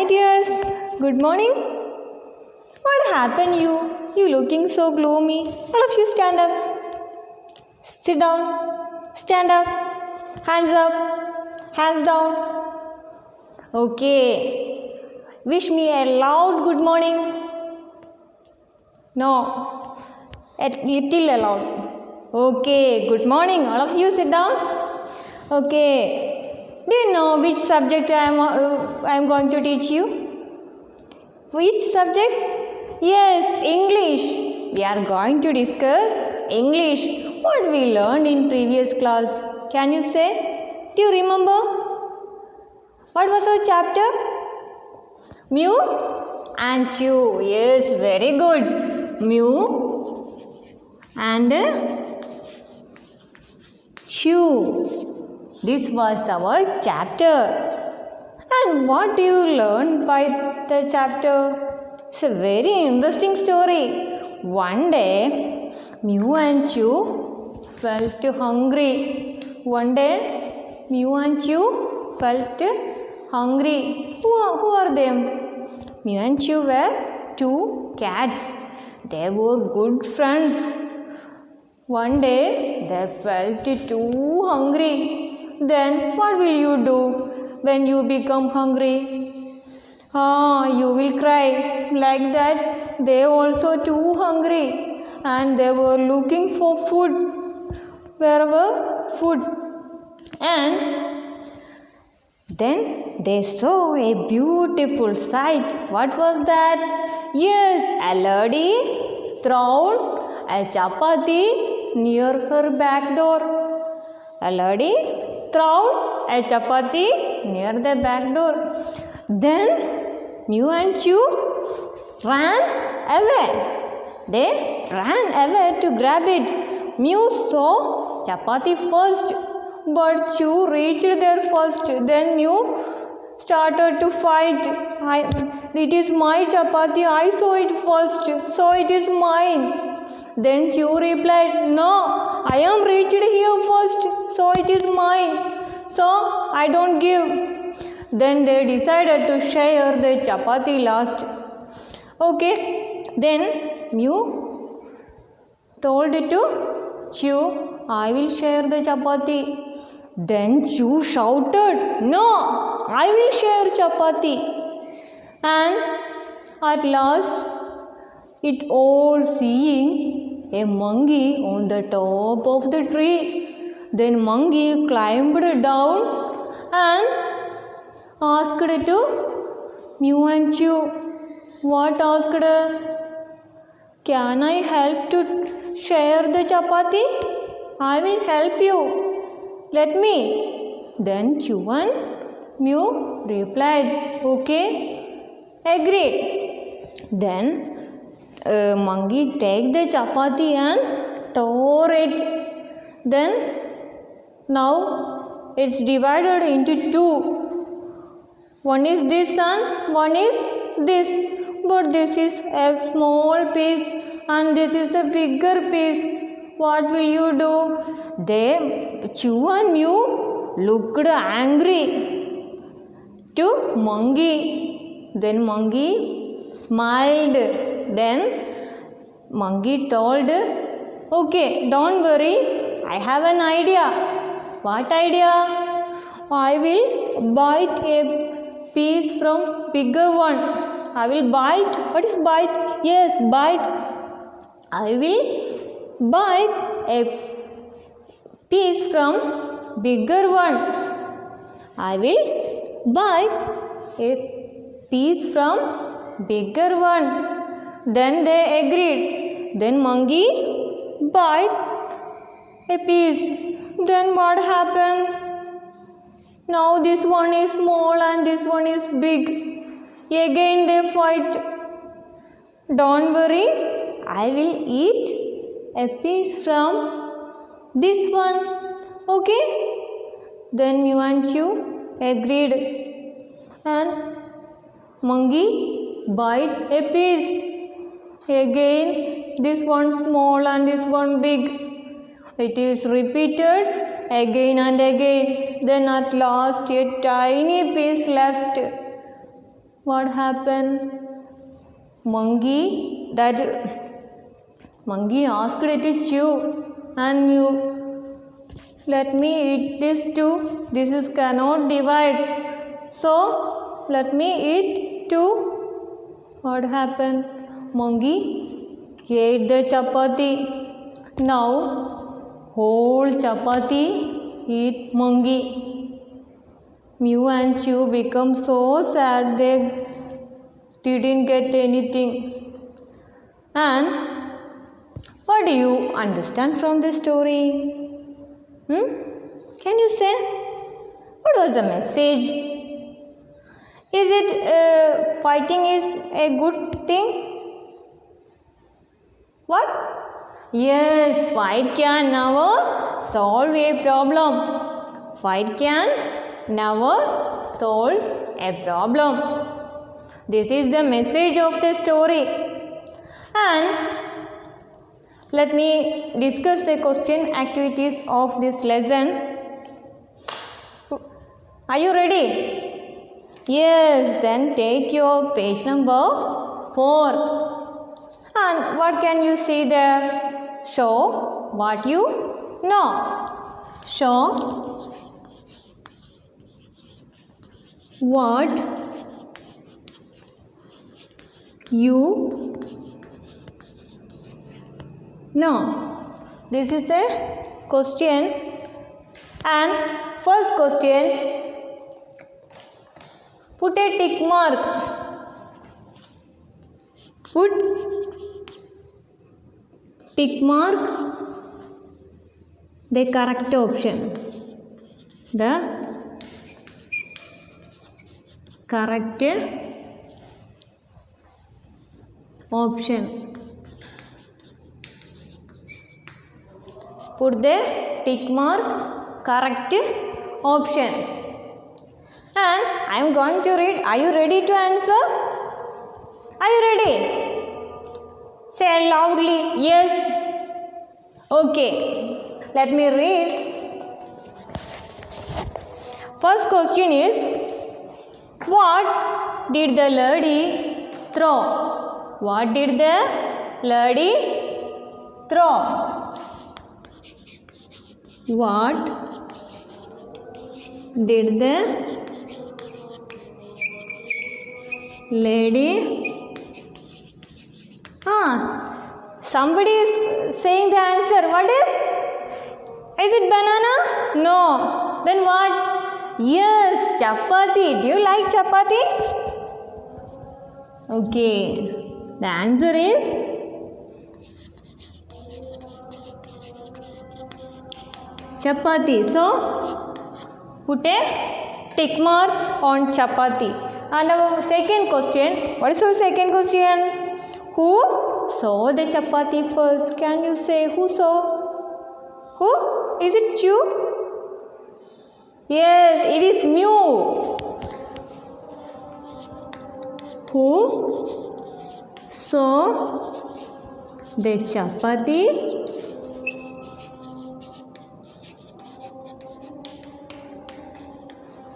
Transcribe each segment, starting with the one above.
dears, good morning. What happened you? You looking so gloomy. All of you stand up. Sit down. Stand up. Hands up. Hands down. Okay. Wish me a loud good morning. No. A little loud. Okay. Good morning. All of you sit down. Okay. Do you know which subject I am going to teach you? Which subject? Yes, English. We are going to discuss English. What we learned in previous class. Can you say? Do you remember? What was our chapter? Mew and chew. Yes, very good. Mew and chew. This was our chapter. And what do you learn by the chapter? It's a very interesting story. One day, Mew and Chew felt hungry. One day, Mew and Chew felt hungry. Who are them? Mew and Chew were two cats. They were good friends. One day, they felt too hungry. Then what will you do when you become hungry? You will cry. Like that, they also too hungry and they were looking for food. Wherever food. And then they saw a beautiful sight. What was that? Yes, a lady thrown a chapati near her back door. A lady thrown a chapati near the back door. Then Mew and Chew ran away. They ran away to grab it. Mew saw chapati first, but Chew reached there first. Then Mew started to fight. It is my chapati. I saw it first, so it is mine. Then Chew replied, no, I am reached here first, so it is mine. So I don't give. Then they decided to share the chapati last. Okay. Then Mew told to Chew, I will share the chapati. Then Chew shouted, no, I will share chapati. And at last, it all seeing a monkey on the top of the tree. Then monkey climbed down and asked to Mew and Chew. What asked? Can I help to share the chapati? I will help you. Let me. Then Chew and Mew replied, okay, agreed. Then monkey take the chapati and tore it. Then now it's divided into two. One is this and one is this. But this is a small piece and this is a bigger piece. What will you do? They, Chew and Mew looked angry to monkey. Then monkey smiled. Then monkey told, okay, don't worry, I have an idea. What idea? I will bite a piece from bigger one. I will bite. What is bite? Yes, bite. I will bite a piece from bigger one. I will bite a piece from bigger one. Then they agreed. Then monkey bite a piece. Then what happened? Now this one is small and this one is big. Again they fight. Don't worry, I will eat a piece from this one. Okay? Then Mew and Chew agreed. And monkey bite a piece. Again this one small and this one big. It is repeated again and again. Then at last a tiny piece left. What happened? Monkey asked it to chew and mew. Let me eat this too. This is cannot divide. So let me eat too. What happened? Monkey ate the chapati. Now whole chapati eat monkey. Mew and Chew become so sad they didn't get anything. And what do you understand from this story? Can you say? What was the message? Is it fighting is a good thing? What? Yes, fight can never solve a problem. Fight can never solve a problem. This is the message of the story. And let me discuss the question activities of this lesson. Are you ready? Yes, then take your page number 4. And what can you see there? Show what you know. Show what you know. This is the question. And first question, put a tick mark. Put tick mark the correct option. The correct option. Put the tick mark correct option. And I am going to read. Are you ready to answer? Are you ready? Say loudly, yes. Okay. Let me read. First question is, what did the lady throw? What did the lady throw? What did the lady? Somebody is saying the answer. What is? Is it banana? No. Then what? Yes, chapati. Do you like chapati? Okay. The answer is chapati. So, put a tick mark on chapati. And our second question. What is our second question? Who saw the chapati first? Can you say who saw? Who? Is it Chew? Yes, it is Mew. Who saw the chapati?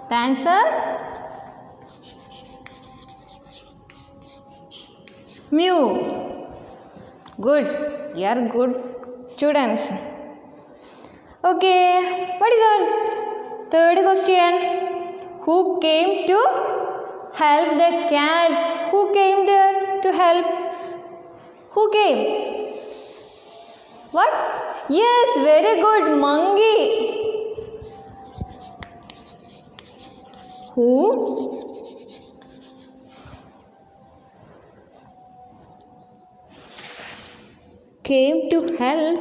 The answer? Mew. Good. You are good students. Okay. What is our third question? Who came to help the cats? Who came there to help? Who came? What? Yes, very good. Monkey. Who came to help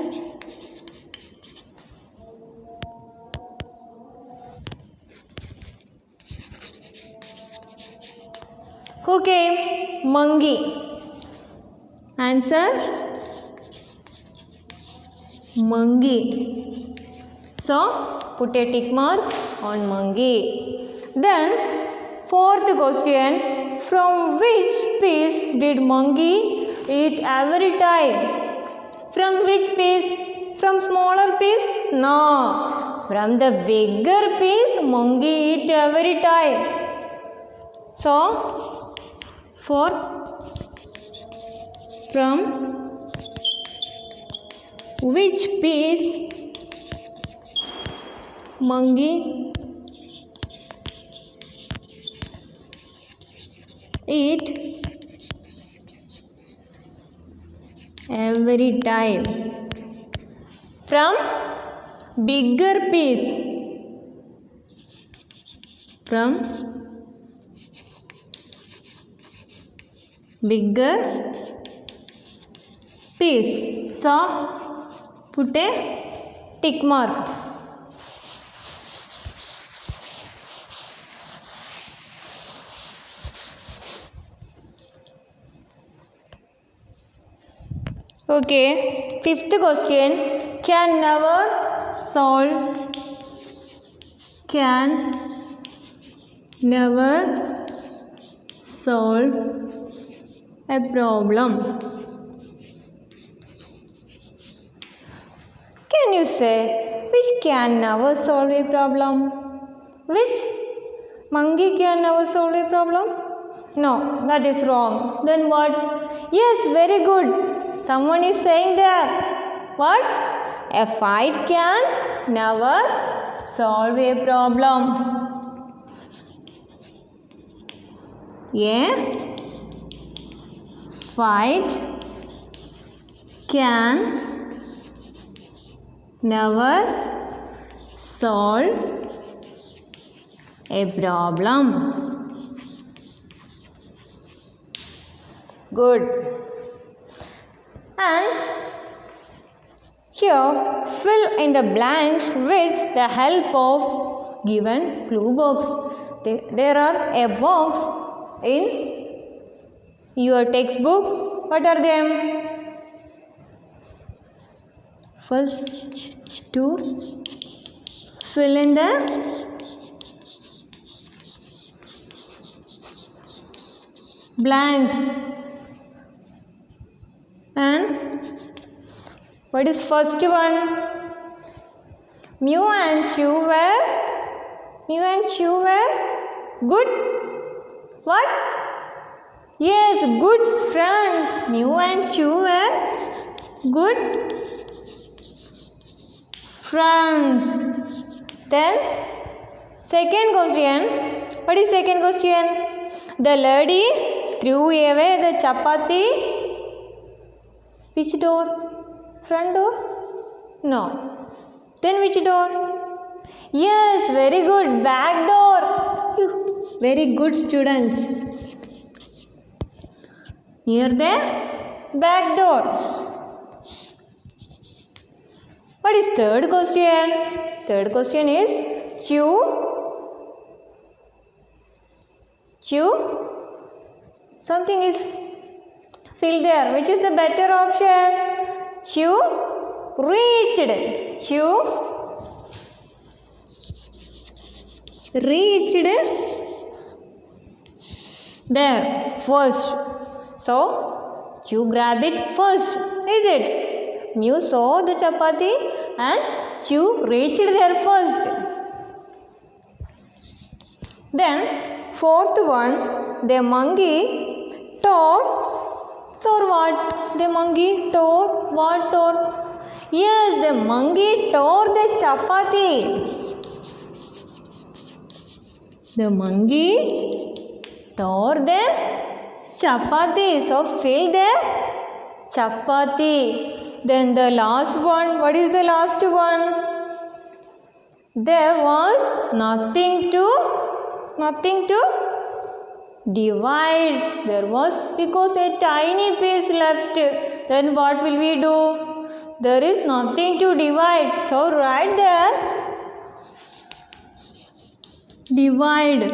who came? Monkey. Answer? Monkey. So, put a tick mark on monkey. Then, fourth question, from which piece did monkey eat every time? From which piece? From smaller piece? No. From the bigger piece, monkey eat every time. So, For from which piece monkey eat every time? From bigger piece. From bigger piece. So put a tick mark. Okay, fifth question. Can never solve a problem. Can you say which can never solve a problem? Which monkey can never solve a problem? No, that is wrong. Then what? Yes, very good. Someone is saying that. What? A fight can never solve a problem. A fight can never solve a problem. Good. And here fill in the blanks with the help of given clue box. There are a box in your textbook. What are them? First, to fill in the blanks. And what is first one? Mew and Chew were good. What? Yes, good friends. Mew and Chew were good friends. Then second question. What is second question? The lady threw away the chapati. Which door? Front door? No. Then which door? Yes, very good. Back door. Very good students. Near the back door. What is third question? Third question is Chew. Something is filled there. Which is the better option? Chew reached. Chew reached there first. So Chew grab it first. Is it? Mew saw the chapati and Chew reached there first. Then fourth one, the monkey tore what? The monkey tore what? Tore? Yes, the monkey tore the chapati. The monkey tore the chapati. So fill the chapati. Then the last one. What is the last one? There was nothing to divide. There was because a tiny piece left. Then what will we do? There is nothing to divide. So write there divide.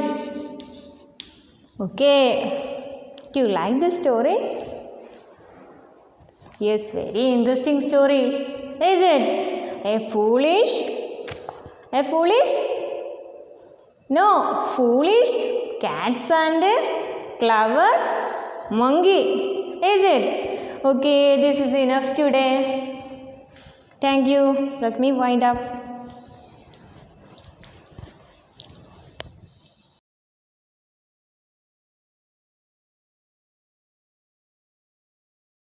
Okay. Do you like the story? Yes, very interesting story. Is it? A foolish? No, foolish cats and a clever monkey. Is it? Okay, this is enough today. Thank you. Let me wind up.